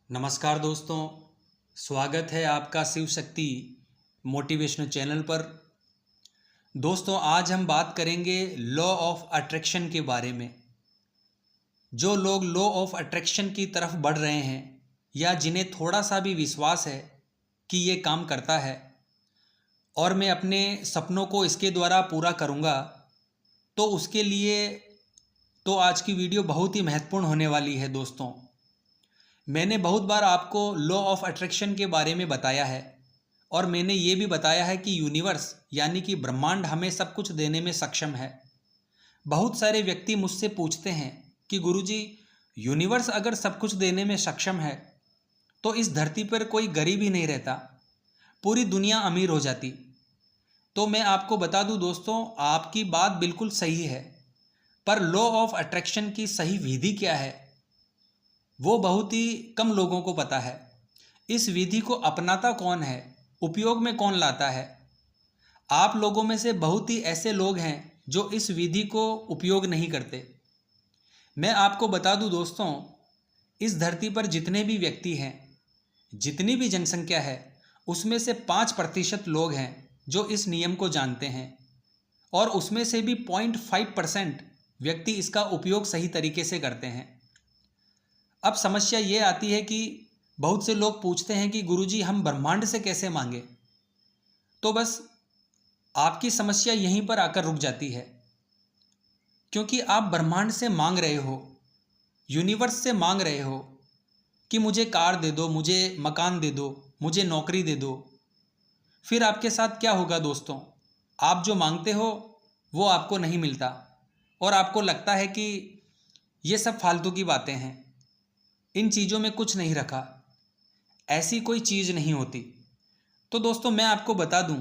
नमस्कार दोस्तों, स्वागत है आपका शिव शक्ति मोटिवेशनल चैनल पर। दोस्तों, आज हम बात करेंगे लॉ ऑफ अट्रैक्शन के बारे में। जो लोग लॉ ऑफ अट्रैक्शन की तरफ बढ़ रहे हैं या जिन्हें थोड़ा सा भी विश्वास है कि ये काम करता है और मैं अपने सपनों को इसके द्वारा पूरा करूँगा, तो उसके लिए तो आज की वीडियो बहुत ही महत्वपूर्ण होने वाली है। दोस्तों, मैंने बहुत बार आपको लॉ ऑफ अट्रैक्शन के बारे में बताया है और मैंने ये भी बताया है कि यूनिवर्स यानी कि ब्रह्मांड हमें सब कुछ देने में सक्षम है। बहुत सारे व्यक्ति मुझसे पूछते हैं कि गुरुजी, यूनिवर्स अगर सब कुछ देने में सक्षम है तो इस धरती पर कोई गरीब ही नहीं रहता, पूरी दुनिया अमीर हो जाती। तो मैं आपको बता दूं दोस्तों, आपकी बात बिल्कुल सही है, पर लॉ ऑफ अट्रैक्शन की सही विधि क्या है वो बहुत ही कम लोगों को पता है। इस विधि को अपनाता कौन है, उपयोग में कौन लाता है? आप लोगों में से बहुत ही ऐसे लोग हैं जो इस विधि को उपयोग नहीं करते। मैं आपको बता दूं दोस्तों, इस धरती पर जितने भी व्यक्ति हैं, जितनी भी जनसंख्या है, उसमें से 5% लोग हैं जो इस नियम को जानते हैं और उसमें से भी 0.5% व्यक्ति इसका उपयोग सही तरीके से करते हैं। अब समस्या ये आती है कि बहुत से लोग पूछते हैं कि गुरुजी, हम ब्रह्मांड से कैसे मांगे? तो बस आपकी समस्या यहीं पर आकर रुक जाती है, क्योंकि आप ब्रह्मांड से मांग रहे हो, यूनिवर्स से मांग रहे हो कि मुझे कार दे दो, मुझे मकान दे दो, मुझे नौकरी दे दो। फिर आपके साथ क्या होगा दोस्तों? आप जो मांगते हो वो आपको नहीं मिलता और आपको लगता है कि ये सब फालतू की बातें हैं, इन चीज़ों में कुछ नहीं रखा, ऐसी कोई चीज़ नहीं होती। तो दोस्तों, मैं आपको बता दूं,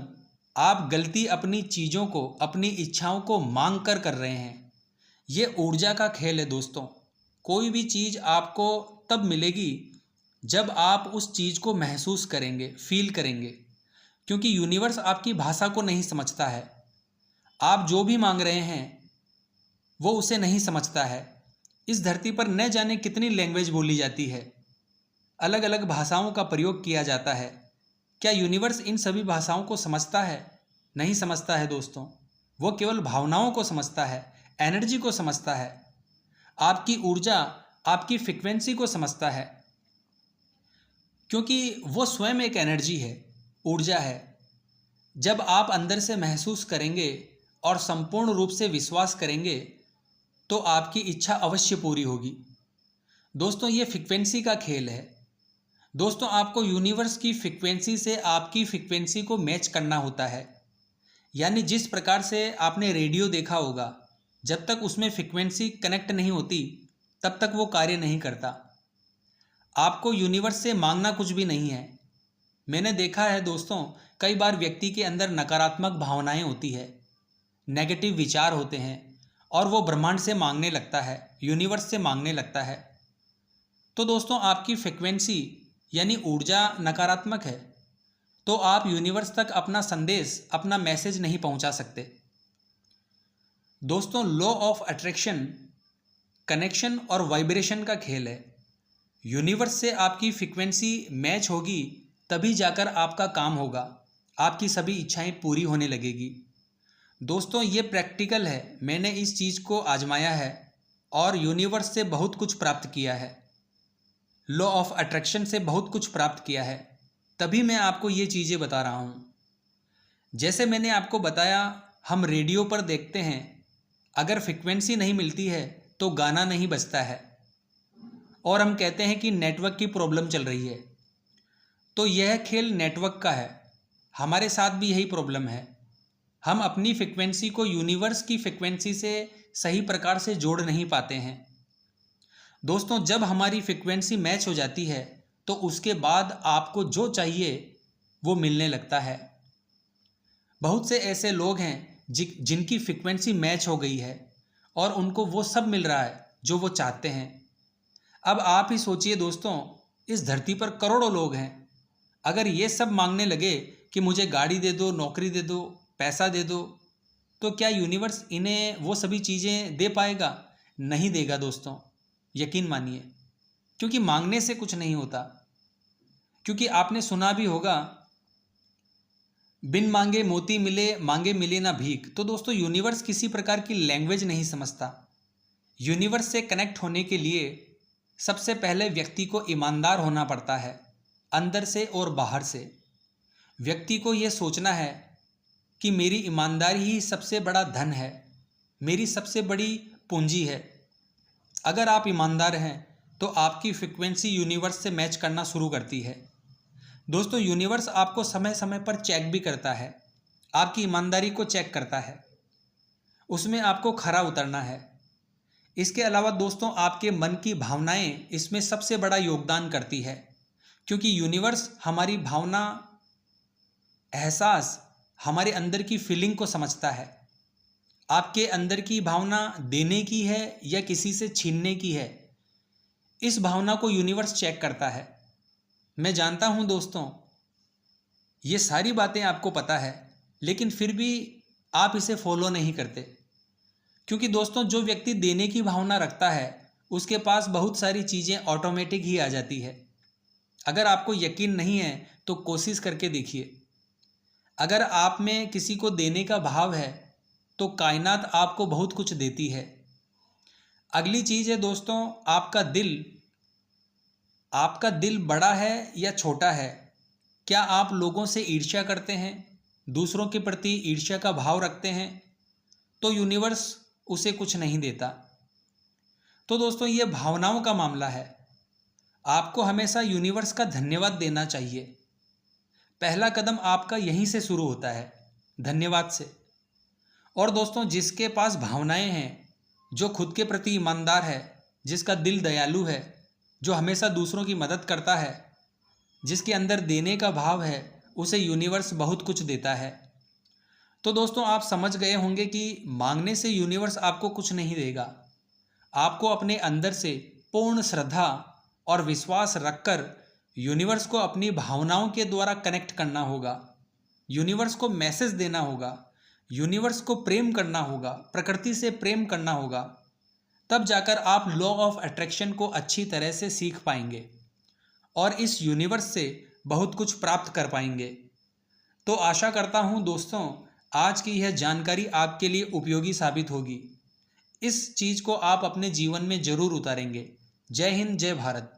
आप गलती अपनी चीज़ों को, अपनी इच्छाओं को मांग कर रहे हैं। ये ऊर्जा का खेल है दोस्तों। कोई भी चीज़ आपको तब मिलेगी जब आप उस चीज़ को महसूस करेंगे, फील करेंगे, क्योंकि यूनिवर्स आपकी भाषा को नहीं समझता है। आप जो भी मांग रहे हैं वो उसे नहीं समझता है। इस धरती पर न जाने कितनी लैंग्वेज बोली जाती है, अलग अलग भाषाओं का प्रयोग किया जाता है। क्या यूनिवर्स इन सभी भाषाओं को समझता है? नहीं समझता है दोस्तों। वो केवल भावनाओं को समझता है, एनर्जी को समझता है, आपकी ऊर्जा, आपकी फ्रिक्वेंसी को समझता है, क्योंकि वो स्वयं एक एनर्जी है, ऊर्जा है। जब आप अंदर से महसूस करेंगे और संपूर्ण रूप से विश्वास करेंगे तो आपकी इच्छा अवश्य पूरी होगी। दोस्तों, ये फ्रिक्वेंसी का खेल है। दोस्तों, आपको यूनिवर्स की फ्रिक्वेंसी से आपकी फ्रिक्वेंसी को मैच करना होता है। यानी जिस प्रकार से आपने रेडियो देखा होगा, जब तक उसमें फ्रिक्वेंसी कनेक्ट नहीं होती तब तक वो कार्य नहीं करता। आपको यूनिवर्स से मांगना कुछ भी नहीं है। मैंने देखा है दोस्तों, कई बार व्यक्ति के अंदर नकारात्मक भावनाएं होती है, नेगेटिव विचार होते हैं और वो ब्रह्मांड से मांगने लगता है, यूनिवर्स से मांगने लगता है। तो दोस्तों, आपकी फ्रिक्वेंसी यानी ऊर्जा नकारात्मक है तो आप यूनिवर्स तक अपना संदेश, अपना मैसेज नहीं पहुंचा सकते। दोस्तों, लॉ ऑफ अट्रैक्शन कनेक्शन और वाइब्रेशन का खेल है। यूनिवर्स से आपकी फ्रिक्वेंसी मैच होगी तभी जाकर आपका काम होगा, आपकी सभी इच्छाएं पूरी होने लगेगी। दोस्तों, ये प्रैक्टिकल है। मैंने इस चीज़ को आजमाया है और यूनिवर्स से बहुत कुछ प्राप्त किया है, लॉ ऑफ अट्रैक्शन से बहुत कुछ प्राप्त किया है, तभी मैं आपको ये चीज़ें बता रहा हूँ। जैसे मैंने आपको बताया, हम रेडियो पर देखते हैं, अगर फ्रिक्वेंसी नहीं मिलती है तो गाना नहीं बजता है और हम कहते हैं कि नेटवर्क की प्रॉब्लम चल रही है। तो यह खेल नेटवर्क का है। हमारे साथ भी यही प्रॉब्लम है, हम अपनी फ्रिक्वेंसी को यूनिवर्स की फ्रिक्वेंसी से सही प्रकार से जोड़ नहीं पाते हैं। दोस्तों, जब हमारी फ्रिक्वेंसी मैच हो जाती है तो उसके बाद आपको जो चाहिए वो मिलने लगता है। बहुत से ऐसे लोग हैं जिनकी फ्रिक्वेंसी मैच हो गई है और उनको वो सब मिल रहा है जो वो चाहते हैं। अब आप ही सोचिए दोस्तों, इस धरती पर करोड़ों लोग हैं, अगर ये सब मांगने लगे कि मुझे गाड़ी दे दो, नौकरी दे दो, पैसा दे दो, तो क्या यूनिवर्स इन्हें वो सभी चीज़ें दे पाएगा? नहीं देगा दोस्तों, यकीन मानिए। क्योंकि मांगने से कुछ नहीं होता। क्योंकि आपने सुना भी होगा, बिन मांगे मोती मिले, मांगे मिले ना भीख। तो दोस्तों यूनिवर्स किसी प्रकार की लैंग्वेज नहीं समझता। यूनिवर्स से कनेक्ट होने के लिए सबसे पहले व्यक्ति को ईमानदार होना पड़ता है, अंदर से और बाहर से। व्यक्ति को यह सोचना है कि मेरी ईमानदारी ही सबसे बड़ा धन है, मेरी सबसे बड़ी पूंजी है। अगर आप ईमानदार हैं तो आपकी फ्रीक्वेंसी यूनिवर्स से मैच करना शुरू करती है। दोस्तों यूनिवर्स आपको समय समय पर चेक भी करता है, आपकी ईमानदारी को चेक करता है, उसमें आपको खरा उतरना है। इसके अलावा दोस्तों आपके मन की भावनाएं इसमें सबसे बड़ा योगदान करती है, क्योंकि यूनिवर्स हमारी भावना, एहसास, हमारे अंदर की फीलिंग को समझता है। आपके अंदर की भावना देने की है या किसी से छीनने की है, इस भावना को यूनिवर्स चेक करता है। मैं जानता हूं दोस्तों ये सारी बातें आपको पता है, लेकिन फिर भी आप इसे फॉलो नहीं करते। क्योंकि दोस्तों जो व्यक्ति देने की भावना रखता है उसके पास बहुत सारी चीज़ें ऑटोमेटिक ही आ जाती है। अगर आपको यकीन नहीं है तो कोशिश करके देखिए। अगर आप में किसी को देने का भाव है तो कायनात आपको बहुत कुछ देती है। अगली चीज़ है दोस्तों आपका दिल बड़ा है या छोटा है। क्या आप लोगों से ईर्ष्या करते हैं, दूसरों के प्रति ईर्ष्या का भाव रखते हैं, तो यूनिवर्स उसे कुछ नहीं देता। तो दोस्तों ये भावनाओं का मामला है। आपको हमेशा यूनिवर्स का धन्यवाद देना चाहिए। पहला कदम आपका यहीं से शुरू होता है, धन्यवाद से। और दोस्तों जिसके पास भावनाएं हैं, जो खुद के प्रति ईमानदार है, जिसका दिल दयालु है, जो हमेशा दूसरों की मदद करता है, जिसके अंदर देने का भाव है, उसे यूनिवर्स बहुत कुछ देता है। तो दोस्तों आप समझ गए होंगे कि मांगने से यूनिवर्स आपको कुछ नहीं देगा। आपको अपने अंदर से पूर्ण श्रद्धा और विश्वास रखकर यूनिवर्स को अपनी भावनाओं के द्वारा कनेक्ट करना होगा। यूनिवर्स को मैसेज देना होगा, यूनिवर्स को प्रेम करना होगा, प्रकृति से प्रेम करना होगा। तब जाकर आप लॉ ऑफ अट्रैक्शन को अच्छी तरह से सीख पाएंगे और इस यूनिवर्स से बहुत कुछ प्राप्त कर पाएंगे। तो आशा करता हूँ दोस्तों आज की यह जानकारी आपके लिए उपयोगी साबित होगी। इस चीज़ को आप अपने जीवन में जरूर उतारेंगे। जय हिंद, जय भारत।